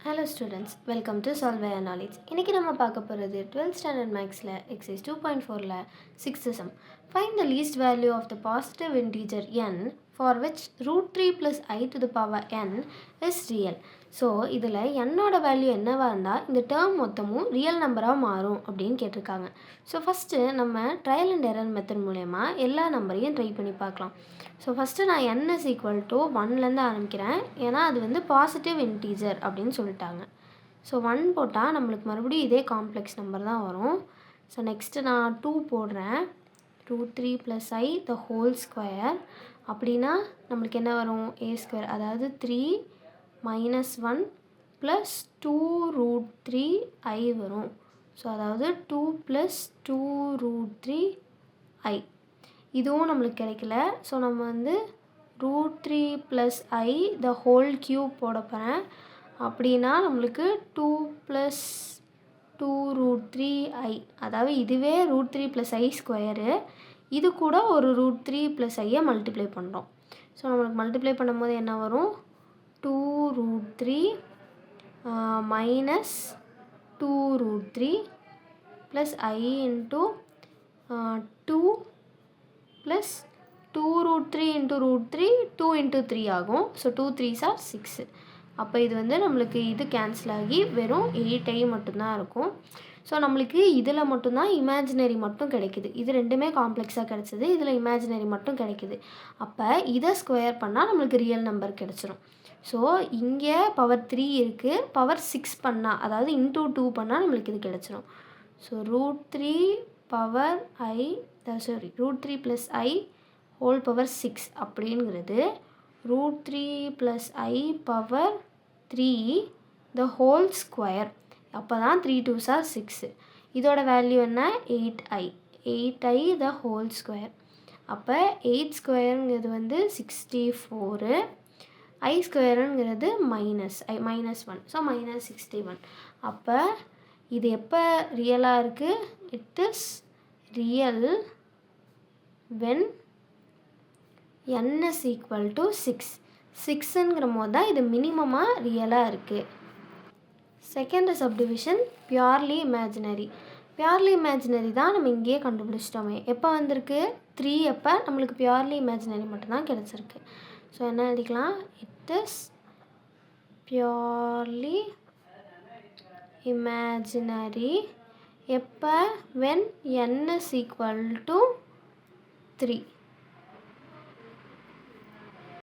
Hello students, welcome to Solve Via Knowledge. இன்னைக்கு நம்ம பார்க்க போகிறது 12th standard mathsல exercise 2.4ல 6th sum. Find the least value of the positive integer n for which root 3 plus I to the power n is real. So இதில் என்னோட value என்னவாக இருந்தால் இந்த term மொத்தமும் ரியல் நம்பராக மாறும் அப்படின்னு கேட்டிருக்காங்க. ஸோ ஃபஸ்ட்டு நம்ம ட்ரையல் அண்ட் எரர் மெத்தட் மூலயமா எல்லா நம்பரையும் ட்ரை பண்ணி பார்க்கலாம். ஸோ ஃபஸ்ட்டு நான் n is equal to 1லேருந்து ஆரம்பிக்கிறேன், ஏன்னா அது வந்து பாசிட்டிவ் இன்டீஜர் அப்படின்னு சொல்லிட்டாங்க. ஸோ 1 போட்டால் நம்மளுக்கு மறுபடியும் இதே காம்ப்ளெக்ஸ் நம்பர் தான் வரும். ஸோ நெக்ஸ்ட்டு நான் 2 போடுறேன், root 3 plus I the whole square. அப்படின்னா நம்மளுக்கு என்ன வரும், a square, அதாவது 3 minus 1 plus 2 root 3 I வரும். ஸோ அதாவது 2 plus 2 root 3 I. இதுவும் நம்மளுக்கு கிடைக்கல. ஸோ நம்ம வந்து root 3 plus I the whole cube போட போகிறேன். அப்படின்னா நம்மளுக்கு 2 plus 2 root 3 I, அதாவது இதுவே root 3 plus I ஸ்கொயரு, இது கூட ஒரு root 3 plus I மல்டிப்ளை பண்ணுறோம். ஸோ நம்மளுக்கு மல்டிப்ளை பண்ணும்போது என்ன வரும், 2 root 3 minus 2 root 3 plus I into 2 plus 2 root 3 into root 3, 2 into 3 ஆகும். So 2 3s are 6. அப்போ இது வந்து நம்மளுக்கு இது கேன்சல் ஆகி வெறும் 8I மட்டும்தான் இருக்கும். ஸோ நம்மளுக்கு இதில் மட்டும்தான் இமேஜினரி மட்டும் கிடைக்குது. இது ரெண்டுமே காம்ப்ளெக்ஸாக கிடச்சிது, இதில் இமேஜினரி மட்டும் கிடைக்குது. அப்போ இதை ஸ்கொயர் பண்ணால் நம்மளுக்கு ரியல் நம்பர் கிடச்சிரும். ஸோ இங்கே பவர் 3 இருக்குது, பவர் 6 பண்ணால், அதாவது இன்டூ 2 பண்ணால் நம்மளுக்கு இது கிடச்சிரும். So root 3 power I, root 3 plus I whole power 6 அப்படிங்கிறது root 3 plus I power 3 the whole square. அப்போ தான் 3 2s are 6. இதோட வேல்யூ என்ன, 8I, 8I the whole square. அப்போ 8 ஸ்கொயருங்கிறது வந்து 64, I ஸ்கொயருங்கிறது -1, ஸோ -61. அப்போ இது எப்போ ரியலாக இருக்குது, it is real when n is equal to 6. 6ங்கிற போது தான் இது மினிமமாக ரியலாக இருக்குது. Second subdivision purely imaginary. Purely imaginary தான் நம்ம இங்கேயே கண்டுபிடிச்சிட்டோமே. எப்போ வந்திருக்கு, 3 அப்போ நம்மளுக்கு பியூர்லி இமேஜினரி மட்டும்தான் கிடச்சிருக்கு. ஸோ என்ன எழுதிக்கலாம், இட் இஸ் பியூர்லி இமேஜினரி எப்போ when n is equal to 3.